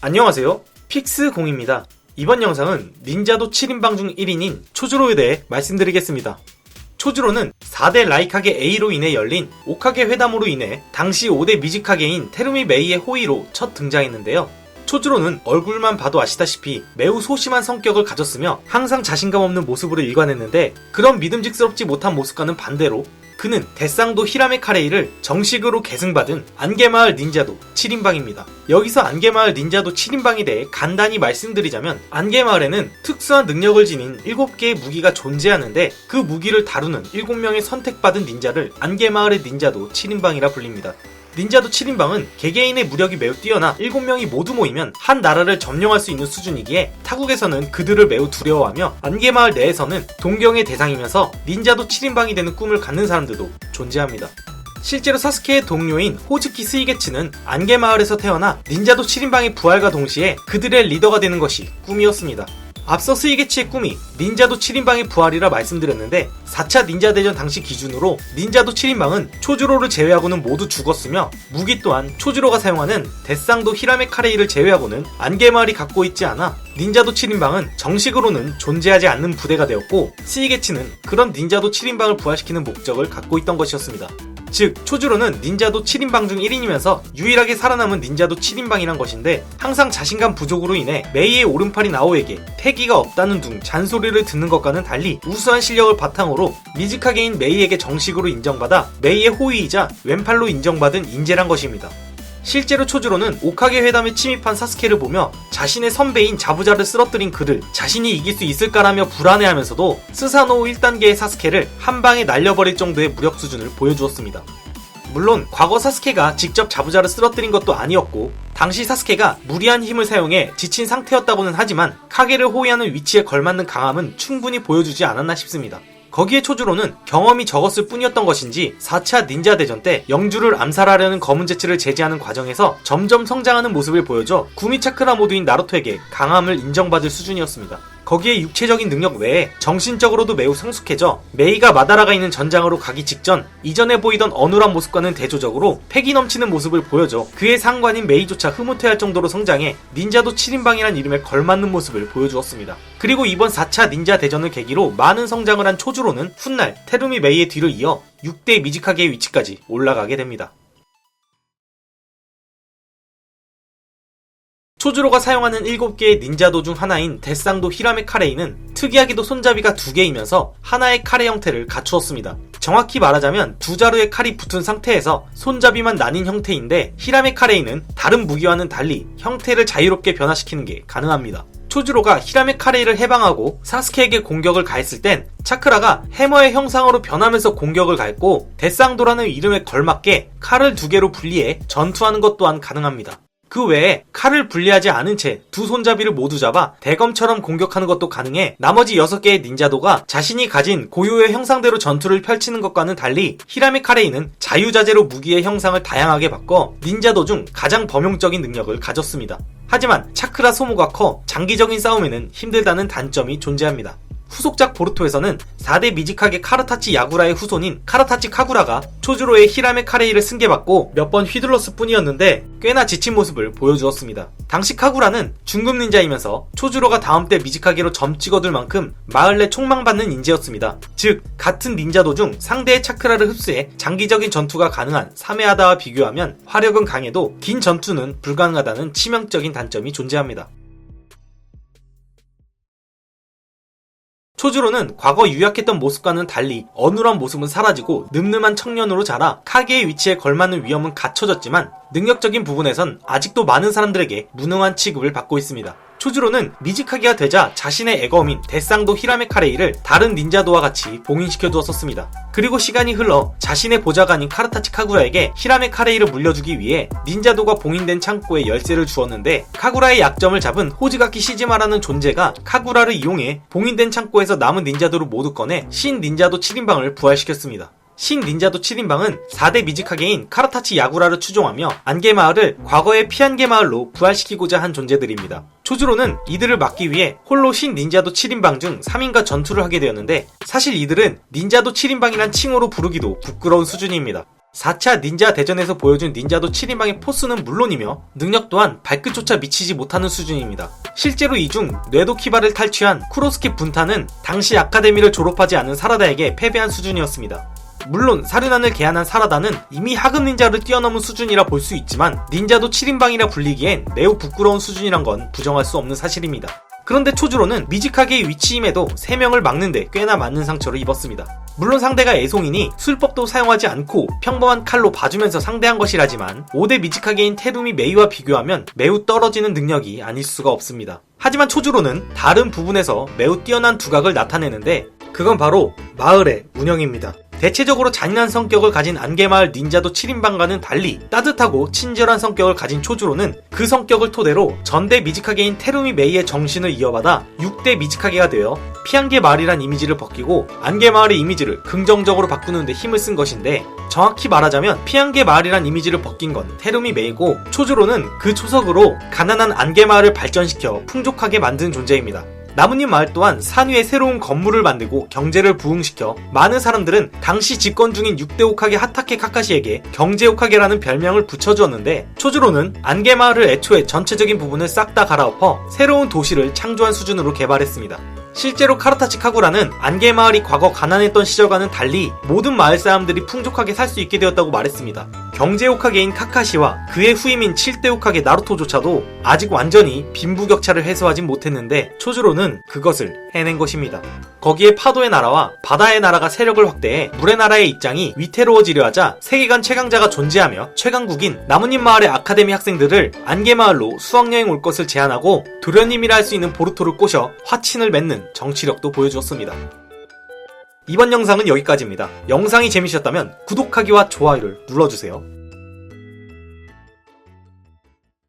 안녕하세요, 픽스공입니다. 이번 영상은 닌자도 7인방 중 1인인 초주로에 대해 말씀드리겠습니다. 초주로는 4대 라이카게 A로 인해 열린 오카게 회담으로 인해 당시 5대 미즈카게인 테루미 메이의 호위로 첫 등장했는데요. 초주로는 얼굴만 봐도 아시다시피 매우 소심한 성격을 가졌으며 항상 자신감 없는 모습으로 일관했는데, 그런 믿음직스럽지 못한 모습과는 반대로 그는 데쌍도 히라메 카레이를 정식으로 계승받은 안개마을 닌자도 7인방입니다. 여기서 안개마을 닌자도 7인방에 대해 간단히 말씀드리자면, 안개마을에는 특수한 능력을 지닌 7개의 무기가 존재하는데, 그 무기를 다루는 7명의 선택받은 닌자를 안개마을의 닌자도 7인방이라 불립니다. 닌자도 7인방은 개개인의 무력이 매우 뛰어나 7명이 모두 모이면 한 나라를 점령할 수 있는 수준이기에 타국에서는 그들을 매우 두려워하며, 안개마을 내에서는 동경의 대상이면서 닌자도 7인방이 되는 꿈을 갖는 사람들도 존재합니다. 실제로 사스케의 동료인 호즈키 스이게츠는 안개마을에서 태어나 닌자도 7인방의 부활과 동시에 그들의 리더가 되는 것이 꿈이었습니다. 앞서 스이게츠의 꿈이 닌자도 7인방의 부활이라 말씀드렸는데, 4차 닌자 대전 당시 기준으로 닌자도 7인방은 초주로를 제외하고는 모두 죽었으며, 무기 또한 초주로가 사용하는 데쌍도 히라메 카레이를 제외하고는 안개마을이 갖고 있지 않아 닌자도 7인방은 정식으로는 존재하지 않는 부대가 되었고, 스이게츠는 그런 닌자도 7인방을 부활시키는 목적을 갖고 있던 것이었습니다. 즉, 초주로는 닌자도 7인방 중 1인이면서 유일하게 살아남은 닌자도 7인방이란 것인데, 항상 자신감 부족으로 인해 메이의 오른팔인 아오에게 패기가 없다는 둥 잔소리를 듣는 것과는 달리 우수한 실력을 바탕으로 미즈카게인 메이에게 정식으로 인정받아 메이의 호위이자 왼팔로 인정받은 인재란 것입니다. 실제로 초주로는 오카게 회담에 침입한 사스케를 보며 자신의 선배인 자부자를 쓰러뜨린 그를 자신이 이길 수 있을까라며 불안해하면서도 스사노 1단계의 사스케를 한 방에 날려버릴 정도의 무력 수준을 보여주었습니다. 물론 과거 사스케가 직접 자부자를 쓰러뜨린 것도 아니었고, 당시 사스케가 무리한 힘을 사용해 지친 상태였다고는 하지만 카게를 호위하는 위치에 걸맞는 강함은 충분히 보여주지 않았나 싶습니다. 거기에 초주로는 경험이 적었을 뿐이었던 것인지 4차 닌자 대전 때 영주를 암살하려는 검은 제츠를 제지하는 과정에서 점점 성장하는 모습을 보여줘 구미 차크라 모드인 나루토에게 강함을 인정받을 수준이었습니다. 거기에 육체적인 능력 외에 정신적으로도 매우 성숙해져 메이가 마다라가 있는 전장으로 가기 직전 이전에 보이던 어눌한 모습과는 대조적으로 패기 넘치는 모습을 보여줘 그의 상관인 메이조차 흐뭇해할 정도로 성장해 닌자도 7인방이란 이름에 걸맞는 모습을 보여주었습니다. 그리고 이번 4차 닌자 대전을 계기로 많은 성장을 한 초주로는 훗날 테루미 메이의 뒤를 이어 6대 미즈카게의 위치까지 올라가게 됩니다. 초주로가 사용하는 7개의 닌자도 중 하나인 데쌍도 히라메 카레이는 특이하게도 손잡이가 2개이면서 하나의 카레 형태를 갖추었습니다. 정확히 말하자면 두 자루의 칼이 붙은 상태에서 손잡이만 나뉜 형태인데, 히라메 카레이는 다른 무기와는 달리 형태를 자유롭게 변화시키는 게 가능합니다. 초주로가 히라메 카레이를 해방하고 사스케에게 공격을 가했을 땐 차크라가 해머의 형상으로 변하면서 공격을 가했고, 데쌍도라는 이름에 걸맞게 칼을 2개로 분리해 전투하는 것 또한 가능합니다. 그 외에 칼을 분리하지 않은 채 두 손잡이를 모두 잡아 대검처럼 공격하는 것도 가능해 나머지 6개의 닌자도가 자신이 가진 고유의 형상대로 전투를 펼치는 것과는 달리 히라메 카레이는 자유자재로 무기의 형상을 다양하게 바꿔 닌자도 중 가장 범용적인 능력을 가졌습니다. 하지만 차크라 소모가 커 장기적인 싸움에는 힘들다는 단점이 존재합니다. 후속작 보루토에서는 4대 미즈카게 카르타치 야구라의 후손인 카르타치 카구라가 초주로의 히라메 카레이를 승계받고 몇 번 휘둘렀을 뿐이었는데 꽤나 지친 모습을 보여주었습니다. 당시 카구라는 중급 닌자이면서 초주로가 다음 때 미즈카게로 점 찍어둘 만큼 마을 내 총망받는 인재였습니다. 즉, 같은 닌자도 중 상대의 차크라를 흡수해 장기적인 전투가 가능한 사메하다와 비교하면 화력은 강해도 긴 전투는 불가능하다는 치명적인 단점이 존재합니다. 초주로는 과거 유약했던 모습과는 달리 어눌한 모습은 사라지고 늠름한 청년으로 자라 카게의 위치에 걸맞는 위험은 갖춰졌지만, 능력적인 부분에선 아직도 많은 사람들에게 무능한 취급을 받고 있습니다. 초주로는 미즈카게가 되자 자신의 애검인 데쌍도 히라메 카레이를 다른 닌자도와 같이 봉인시켜 두었었습니다. 그리고 시간이 흘러 자신의 보좌관인 카르타치 카구라에게 히라메 카레이를 물려주기 위해 닌자도가 봉인된 창고에 열쇠를 주었는데, 카구라의 약점을 잡은 호즈가키 시즈마라는 존재가 카구라를 이용해 봉인된 창고에서 남은 닌자도를 모두 꺼내 신 닌자도 7인방을 부활시켰습니다. 신 닌자도 7인방은 4대 미즈카게인 카르타치 야구라를 추종하며 안개마을을 과거의 피안개마을로 부활시키고자 한 존재들입니다. 초주로는 이들을 막기 위해 홀로 신 닌자도 7인방 중 3인과 전투를 하게 되었는데, 사실 이들은 닌자도 7인방이란 칭호로 부르기도 부끄러운 수준입니다. 4차 닌자 대전에서 보여준 닌자도 7인방의 포스는 물론이며 능력 또한 발끝조차 미치지 못하는 수준입니다. 실제로 이 중 뇌도 키바를 탈취한 쿠로스케 분타는 당시 아카데미를 졸업하지 않은 사라다에게 패배한 수준이었습니다. 물론 사륜안을 개안한 사라다는 이미 하급 닌자를 뛰어넘은 수준이라 볼 수 있지만 닌자도 7인방이라 불리기엔 매우 부끄러운 수준이란 건 부정할 수 없는 사실입니다. 그런데 초주로는 미즈카게의 위치임에도 3명을 막는데 꽤나 맞는 상처를 입었습니다. 물론 상대가 애송이니 술법도 사용하지 않고 평범한 칼로 봐주면서 상대한 것이라지만 5대 미즈카게인 테루미 메이와 비교하면 매우 떨어지는 능력이 아닐 수가 없습니다. 하지만 초주로는 다른 부분에서 매우 뛰어난 두각을 나타내는데 그건 바로 마을의 운영입니다. 대체적으로 잔인한 성격을 가진 안개마을 닌자도 7인방과는 달리 따뜻하고 친절한 성격을 가진 초주로는 그 성격을 토대로 전대 미즈카게인 테루미 메이의 정신을 이어받아 6대 미즈카게가 되어 피안개 마을이란 이미지를 벗기고 안개마을의 이미지를 긍정적으로 바꾸는 데 힘을 쓴 것인데 정확히 말하자면 피안개 마을이란 이미지를 벗긴 건 테루미 메이고 초주로는 그 초석으로 가난한 안개마을을 발전시켜 풍족하게 만든 존재입니다. 나뭇잎 마을 또한 산 위에 새로운 건물을 만들고 경제를 부흥시켜 많은 사람들은 당시 집권 중인 6대 호카게 하타케 카카시에게 경제 호카게라는 별명을 붙여주었는데 초주로는 안개마을을 애초에 전체적인 부분을 싹 다 갈아엎어 새로운 도시를 창조한 수준으로 개발했습니다. 실제로 카르타치 카구라는 안개마을이 과거 가난했던 시절과는 달리 모든 마을 사람들이 풍족하게 살 수 있게 되었다고 말했습니다. 경제 호카게인 카카시와 그의 후임인 7대 호카게 나루토조차도 아직 완전히 빈부격차를 해소하진 못했는데 초주로는 그것을 해낸 것입니다. 거기에 파도의 나라와 바다의 나라가 세력을 확대해 물의 나라의 입장이 위태로워지려 하자 세계관 최강자가 존재하며 최강국인 나뭇잎 마을의 아카데미 학생들을 안개마을로 수학여행 올 것을 제안하고 도련님이라 할 수 있는 보루토를 꼬셔 화친을 맺는 정치력도 보여주었습니다. 이번 영상은 여기까지입니다. 영상이 재미있었다면 구독하기와 좋아요를 눌러주세요.